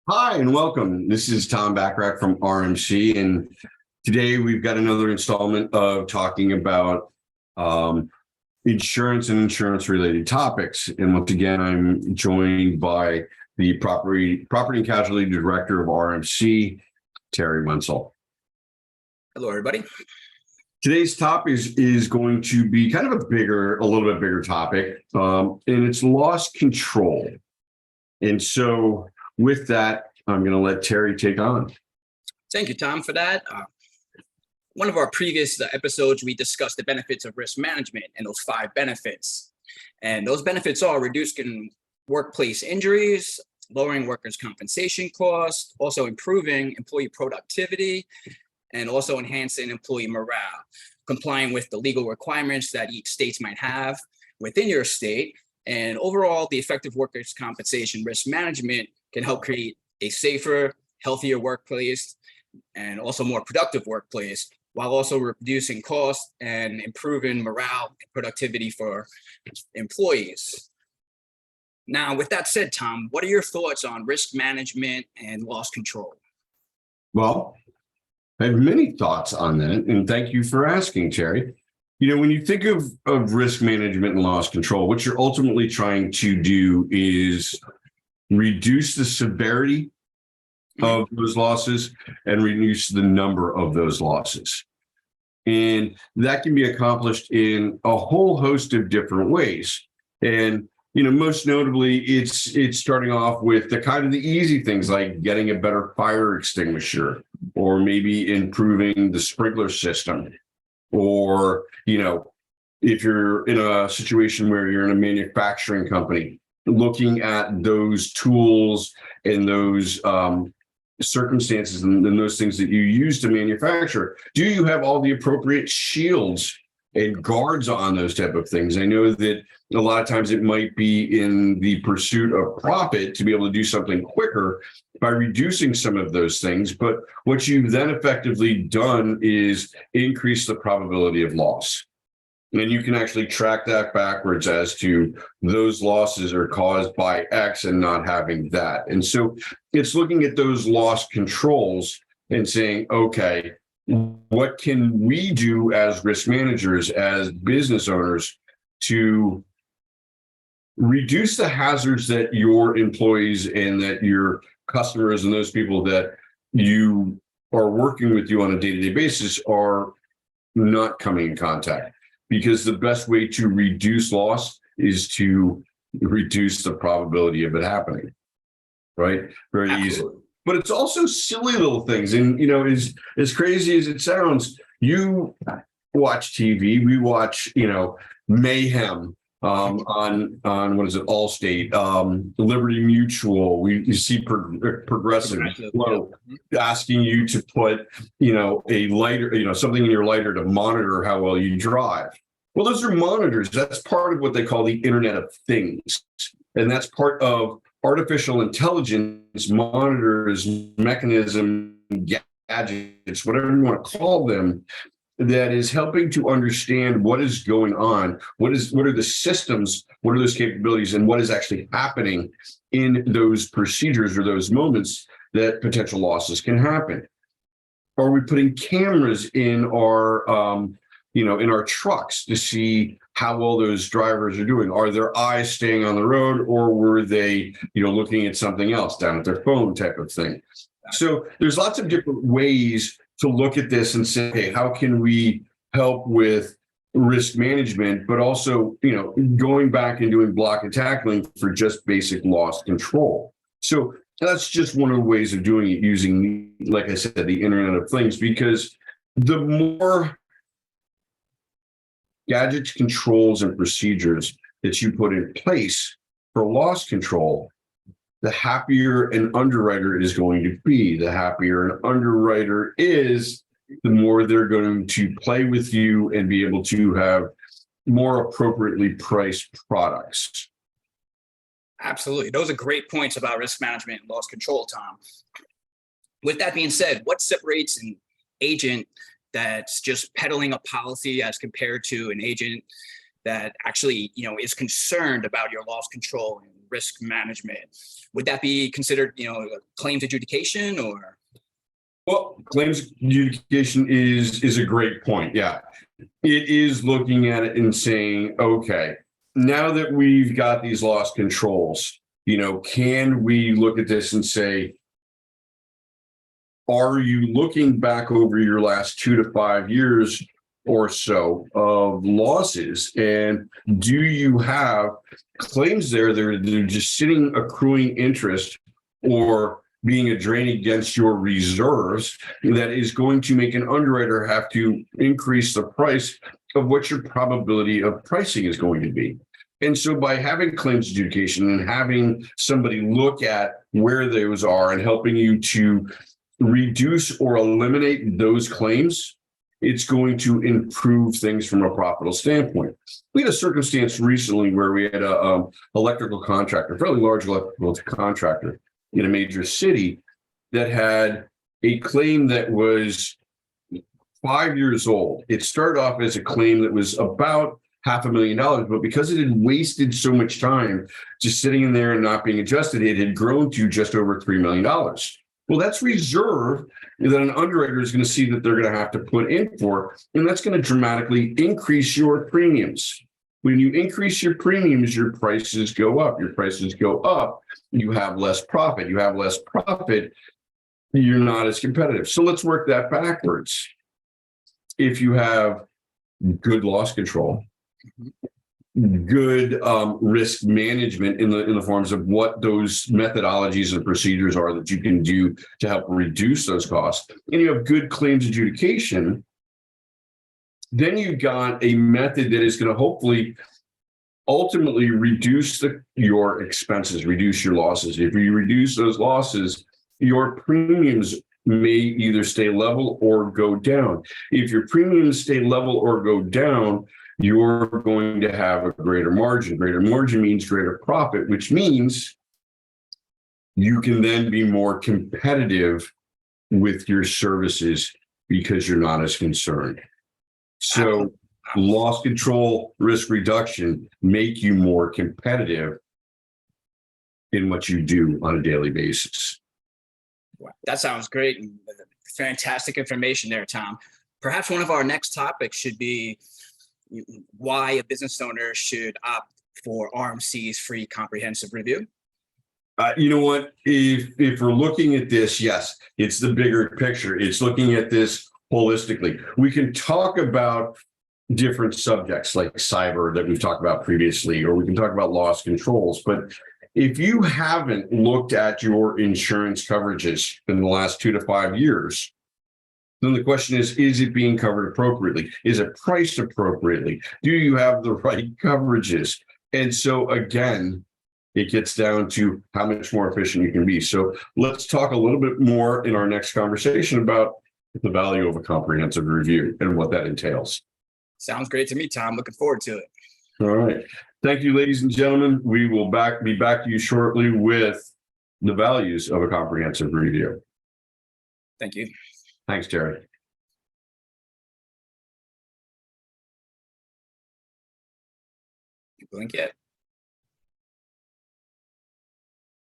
Hi and welcome. This is Tom Bacharach from RMC, and today we've got another installment of talking about insurance and insurance-related topics. And once again, I'm joined by the Property and Casualty Director of RMC, Terry Wenzel. Hello, everybody. Today's topic is going to be kind of a little bit bigger topic, and it's loss control. And so with that, I'm going to let Terry take on. Thank you, Tom, for that. One of our previous episodes, we discussed the benefits of risk management and those 5 benefits. And those benefits are reducing workplace injuries, lowering workers' compensation costs, also improving employee productivity, and also enhancing employee morale, complying with the legal requirements that each state might have within your state. And overall, the effective workers' compensation risk management can help create a safer, healthier workplace and also more productive workplace, while also reducing costs and improving morale and productivity for employees. Now, with that said, Tom, what are your thoughts on risk management and loss control? Well, I have many thoughts on that, and thank you for asking, Terry. You know, when you think of risk management and loss control, what you're ultimately trying to do is reduce the severity of those losses and reduce the number of those losses. And that can be accomplished in a whole host of different ways. And, you know, most notably, it's starting off with the kind of the easy things like getting a better fire extinguisher, or maybe improving the sprinkler system, or, you know, if you're in a situation where you're in a manufacturing company, looking at those tools and those circumstances and those things that you use to manufacture. Do you have all the appropriate shields and guards on those type of things? I know that a lot of times it might be in the pursuit of profit to be able to do something quicker by reducing some of those things. But what you've then effectively done is increase the probability of loss. And you can actually track that backwards as to those losses are caused by X and not having that. And so it's looking at those loss controls and saying, okay, what can we do as risk managers, as business owners, to reduce the hazards that your employees and that your customers and those people that you are working with you on a day-to-day basis are not coming in contact? Because the best way to reduce loss is to reduce the probability of it happening, right? Very easy. But it's also silly little things. And, you know, as crazy as it sounds, you watch TV, we watch, you know, mayhem on what is it, Allstate, Liberty Mutual. You see Progressive asking you to put, you know, a lighter, you know, something in your lighter to monitor how well you drive. Well, those are monitors. That's part of what they call the Internet of Things. And that's part of artificial intelligence monitors, mechanism, gadgets, whatever you want to call them, that is helping to understand what is going on, what are the systems, what are those capabilities, and what is actually happening in those procedures or those moments that potential losses can happen. Are we putting cameras in our in our trucks to see how well those drivers are doing? Are their eyes staying on the road, or were they, you know, looking at something else, down at their phone type of thing? So there's lots of different ways to look at this and say, hey, how can we help with risk management, but also, you know, going back and doing block and tackling for just basic loss control. So that's just one of the ways of doing it, using, like I said, the Internet of Things, because the more gadgets, controls, and procedures that you put in place for loss control, the happier an underwriter is going to be. The happier an underwriter is, the more they're going to play with you and be able to have more appropriately priced products. Absolutely. Those are great points about risk management and loss control, Tom. With that being said, what separates an agent that's just peddling a policy as compared to an agent that actually, is concerned about your loss control and risk management, would that be considered, claims adjudication or? Well, claims adjudication is a great point. Yeah. It is looking at it and saying, okay, now that we've got these loss controls, can we look at this and say, are you looking back over your last 2 to 5 years or so of losses? And do you have claims there that are just sitting accruing interest or being a drain against your reserves that is going to make an underwriter have to increase the price of what your probability of pricing is going to be? And so by having claims adjudication and having somebody look at where those are and helping you to reduce or eliminate those claims, it's going to improve things from a profitable standpoint. We had a circumstance recently where we had a electrical contractor, fairly large electrical contractor in a major city that had a claim that was 5 years old. It started off as a claim that was about $500,000, but because it had wasted so much time just sitting in there and not being adjusted, it had grown to just over $3 million. Well, that's reserve that an underwriter is going to see that they're going to have to put in for, and that's going to dramatically increase your premiums. When you increase your premiums, your prices go up. Your prices go up, you have less profit. You have less profit, you're not as competitive. So let's work that backwards. If you have good loss control, good risk management in the forms of what those methodologies and procedures are that you can do to help reduce those costs, and you have good claims adjudication, then you've got a method that is going to hopefully ultimately reduce your expenses, reduce your losses. If you reduce those losses, your premiums may either stay level or go down. If your premiums stay level or go down, you're going to have a greater margin. Greater margin means greater profit, which means you can then be more competitive with your services because you're not as concerned. So loss control, risk reduction make you more competitive in what you do on a daily basis. Wow, that sounds great. And fantastic information there, Tom. Perhaps one of our next topics should be why a business owner should opt for RMC's free comprehensive review. You know what? If we're looking at this, yes, it's the bigger picture. It's looking at this holistically. We can talk about different subjects like cyber that we've talked about previously, or we can talk about loss controls. But if you haven't looked at your insurance coverages in the last 2 to 5 years, then the question is it being covered appropriately? Is it priced appropriately? Do you have the right coverages? And so again, it gets down to how much more efficient you can be. So let's talk a little bit more in our next conversation about the value of a comprehensive review and what that entails. Sounds great to me, Tom. Looking forward to it. All right. Thank you, ladies and gentlemen. We will be back to you shortly with the values of a comprehensive review. Thank you. Thanks, Terry. Blink it.